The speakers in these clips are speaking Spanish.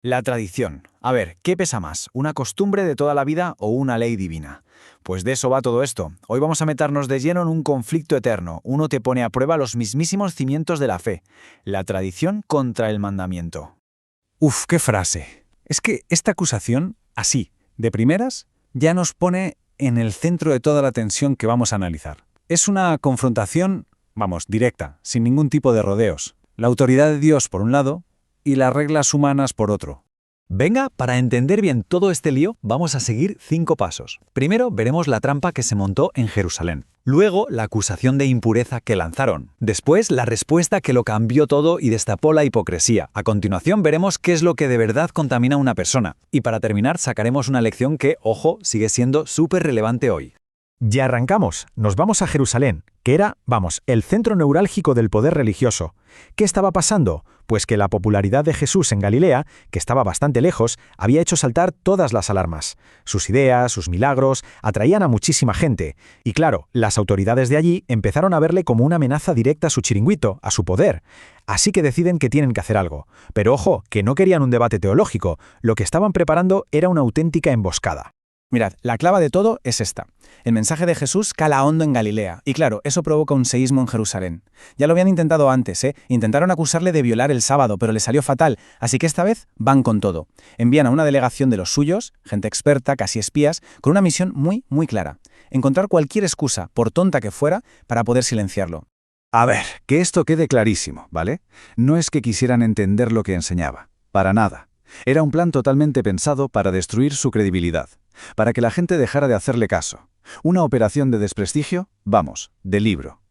La tradición. A ver, ¿qué pesa más? ¿Una costumbre de toda la vida o una ley divina? Pues de eso va todo esto. Hoy vamos a meternos de lleno en un conflicto eterno. Uno te pone a prueba los mismísimos cimientos de la fe. La tradición contra el mandamiento. Uf, qué frase. Es que esta acusación, así, de primeras, ya nos pone en el centro de toda la tensión que vamos a analizar. Es una confrontación, directa, sin ningún tipo de rodeos. La autoridad de Dios por un lado y las reglas humanas por otro. Venga, para entender bien todo este lío, vamos a seguir 5 pasos. Primero, veremos la trampa que se montó en Jerusalén. Luego, la acusación de impureza que lanzaron. Después, la respuesta que lo cambió todo y destapó la hipocresía. A continuación, veremos qué es lo que de verdad contamina a una persona. Y para terminar, sacaremos una lección que, ojo, sigue siendo súper relevante hoy. Ya arrancamos, nos vamos a Jerusalén, que era, el centro neurálgico del poder religioso. ¿Qué estaba pasando? Pues que la popularidad de Jesús en Galilea, que estaba bastante lejos, había hecho saltar todas las alarmas. Sus ideas, sus milagros, atraían a muchísima gente. Y claro, las autoridades de allí empezaron a verle como una amenaza directa a su chiringuito, a su poder. Así que deciden que tienen que hacer algo. Pero ojo, que no querían un debate teológico, lo que estaban preparando era una auténtica emboscada. Mirad, la clave de todo es esta. El mensaje de Jesús cala hondo en Galilea, y claro, eso provoca un seísmo en Jerusalén. Ya lo habían intentado antes, Intentaron acusarle de violar el sábado, pero le salió fatal, así que esta vez van con todo. Envían a una delegación de los suyos, gente experta, casi espías, con una misión muy, muy clara. Encontrar cualquier excusa, por tonta que fuera, para poder silenciarlo. A ver, que esto quede clarísimo, ¿vale? No es que quisieran entender lo que enseñaba, para nada. Era un plan totalmente pensado para destruir su credibilidad, para que la gente dejara de hacerle caso. Una operación de desprestigio, de libro.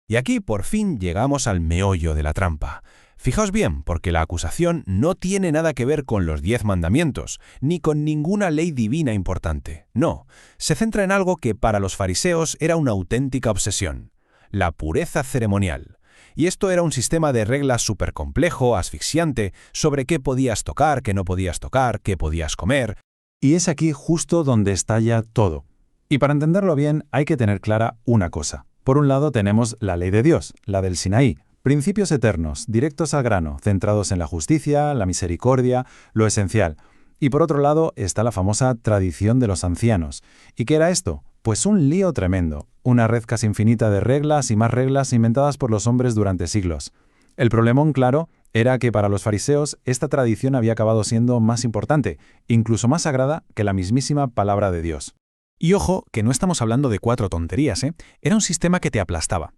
Y aquí por fin llegamos al meollo de la trampa. Fijaos bien, porque la acusación no tiene nada que ver con los 10 mandamientos, ni con ninguna ley divina importante. No, se centra en algo que para los fariseos era una auténtica obsesión: la pureza ceremonial. Y esto era un sistema de reglas súper complejo, asfixiante, sobre qué podías tocar, qué no podías tocar, qué podías comer. Y es aquí justo donde estalla todo. Y para entenderlo bien hay que tener clara una cosa. Por un lado tenemos la ley de Dios, la del Sinaí, principios eternos, directos al grano, centrados en la justicia, la misericordia, lo esencial. Y por otro lado está la famosa tradición de los ancianos. ¿Y qué era esto? Pues un lío tremendo, una red casi infinita de reglas y más reglas inventadas por los hombres durante siglos. El problemón, claro, era que para los fariseos esta tradición había acabado siendo más importante, incluso más sagrada que la mismísima palabra de Dios. Y ojo, que no estamos hablando de 4 tonterías, Era un sistema que te aplastaba.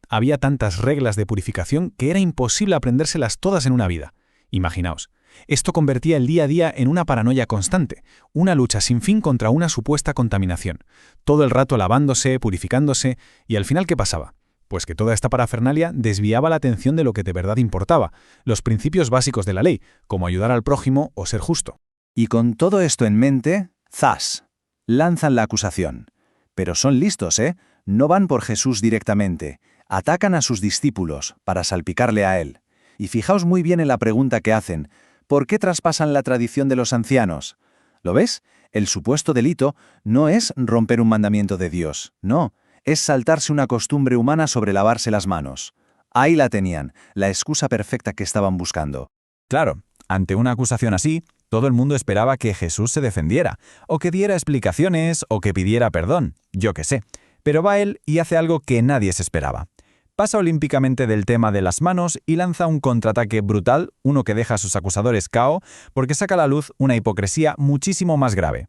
Había tantas reglas de purificación que era imposible aprendérselas todas en una vida. Imaginaos. Esto convertía el día a día en una paranoia constante, una lucha sin fin contra una supuesta contaminación. Todo el rato lavándose, purificándose, y al final, ¿qué pasaba? Pues que toda esta parafernalia desviaba la atención de lo que de verdad importaba, los principios básicos de la ley, como ayudar al prójimo o ser justo. Y con todo esto en mente, ¡zas!, lanzan la acusación. Pero son listos, No van por Jesús directamente, atacan a sus discípulos para salpicarle a él. Y fijaos muy bien en la pregunta que hacen: ¿por qué traspasan la tradición de los ancianos? ¿Lo ves? El supuesto delito no es romper un mandamiento de Dios, no, es saltarse una costumbre humana sobre lavarse las manos. Ahí la tenían, la excusa perfecta que estaban buscando. Claro, ante una acusación así, todo el mundo esperaba que Jesús se defendiera, o que diera explicaciones, o que pidiera perdón, yo qué sé. Pero va él y hace algo que nadie se esperaba. Pasa olímpicamente del tema de las manos y lanza un contraataque brutal, uno que deja a sus acusadores cao, porque saca a la luz una hipocresía muchísimo más grave.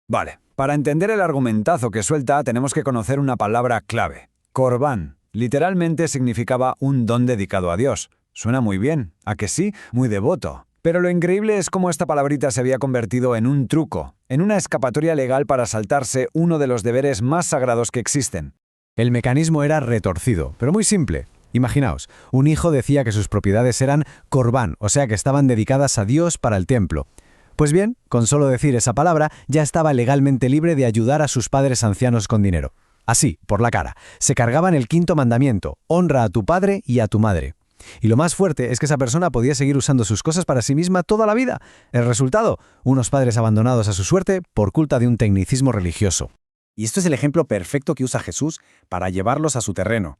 Vale, para entender el argumentazo que suelta tenemos que conocer una palabra clave: corbán. Literalmente significaba un don dedicado a Dios. Suena muy bien, ¿a que sí? Muy devoto. Pero lo increíble es cómo esta palabrita se había convertido en un truco, en una escapatoria legal para saltarse uno de los deberes más sagrados que existen. El mecanismo era retorcido, pero muy simple. Imaginaos, un hijo decía que sus propiedades eran corbán, o sea que estaban dedicadas a Dios para el templo. Pues bien, con solo decir esa palabra, ya estaba legalmente libre de ayudar a sus padres ancianos con dinero. Así, por la cara, se cargaban el 5.º mandamiento: honra a tu padre y a tu madre. Y lo más fuerte es que esa persona podía seguir usando sus cosas para sí misma toda la vida. El resultado: unos padres abandonados a su suerte por culpa de un tecnicismo religioso. Y esto es el ejemplo perfecto que usa Jesús para llevarlos a su terreno.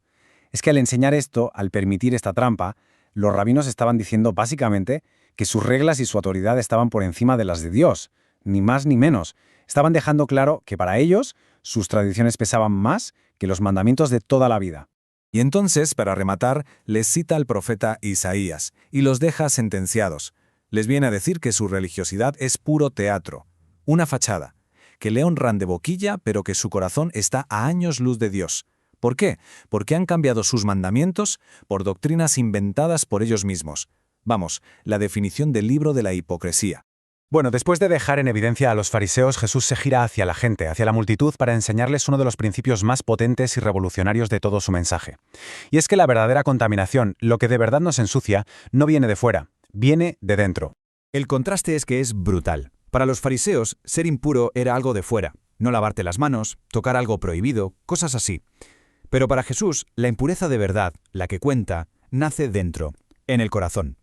Es que al enseñar esto, al permitir esta trampa, los rabinos estaban diciendo básicamente que sus reglas y su autoridad estaban por encima de las de Dios, ni más ni menos. Estaban dejando claro que para ellos sus tradiciones pesaban más que los mandamientos de toda la vida. Y entonces, para rematar, les cita al profeta Isaías y los deja sentenciados. Les viene a decir que su religiosidad es puro teatro, una fachada, que le honran de boquilla, pero que su corazón está a años luz de Dios. ¿Por qué? Porque han cambiado sus mandamientos por doctrinas inventadas por ellos mismos. Vamos, la definición del libro de la hipocresía. Bueno, después de dejar en evidencia a los fariseos, Jesús se gira hacia la gente, hacia la multitud, para enseñarles uno de los principios más potentes y revolucionarios de todo su mensaje. Y es que la verdadera contaminación, lo que de verdad nos ensucia, no viene de fuera, viene de dentro. El contraste es que es brutal. Para los fariseos, ser impuro era algo de fuera, no lavarte las manos, tocar algo prohibido, cosas así. Pero para Jesús, la impureza de verdad, la que cuenta, nace dentro, en el corazón.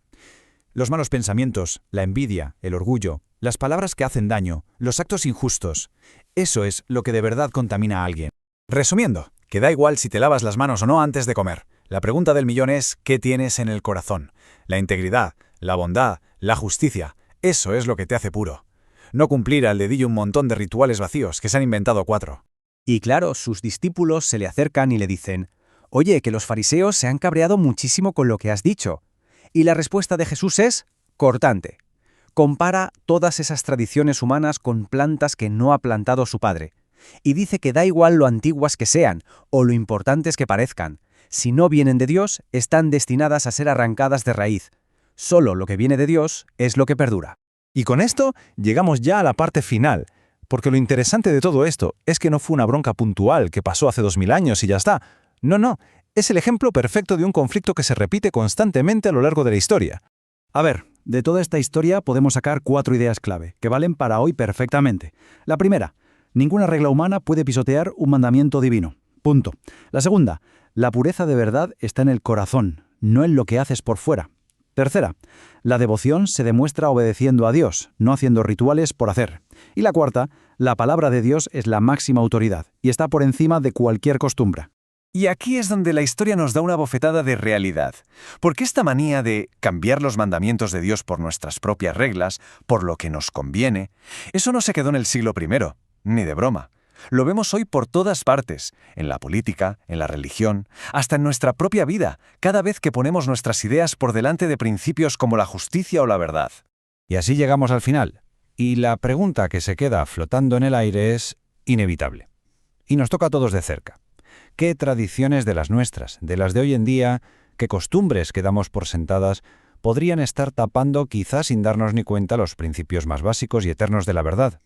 Los malos pensamientos, la envidia, el orgullo, las palabras que hacen daño, los actos injustos, eso es lo que de verdad contamina a alguien. Resumiendo, que da igual si te lavas las manos o no antes de comer. La pregunta del millón es, ¿qué tienes en el corazón? La integridad, la bondad, la justicia, eso es lo que te hace puro. No cumplir al dedillo un montón de rituales vacíos que se han inventado 4. Y claro, sus discípulos se le acercan y le dicen, «Oye, que los fariseos se han cabreado muchísimo con lo que has dicho». Y la respuesta de Jesús es cortante. Compara todas esas tradiciones humanas con plantas que no ha plantado su padre. Y dice que da igual lo antiguas que sean o lo importantes que parezcan. Si no vienen de Dios, están destinadas a ser arrancadas de raíz. Solo lo que viene de Dios es lo que perdura. Y con esto llegamos ya a la parte final, porque lo interesante de todo esto es que no fue una bronca puntual que pasó hace 2000 años y ya está. No, es el ejemplo perfecto de un conflicto que se repite constantemente a lo largo de la historia. A ver, de toda esta historia podemos sacar 4 ideas clave, que valen para hoy perfectamente. La primera, ninguna regla humana puede pisotear un mandamiento divino. Punto. La segunda, la pureza de verdad está en el corazón, no en lo que haces por fuera. Tercera, la devoción se demuestra obedeciendo a Dios, no haciendo rituales por hacer. Y la cuarta, la palabra de Dios es la máxima autoridad y está por encima de cualquier costumbre. Y aquí es donde la historia nos da una bofetada de realidad. Porque esta manía de cambiar los mandamientos de Dios por nuestras propias reglas, por lo que nos conviene, eso no se quedó en el siglo I, ni de broma. Lo vemos hoy por todas partes, en la política, en la religión, hasta en nuestra propia vida, cada vez que ponemos nuestras ideas por delante de principios como la justicia o la verdad. Y así llegamos al final. Y la pregunta que se queda flotando en el aire es inevitable. Y nos toca a todos de cerca. ¿Qué tradiciones de las nuestras, de las de hoy en día, qué costumbres que damos por sentadas, podrían estar tapando, quizás sin darnos ni cuenta, los principios más básicos y eternos de la verdad?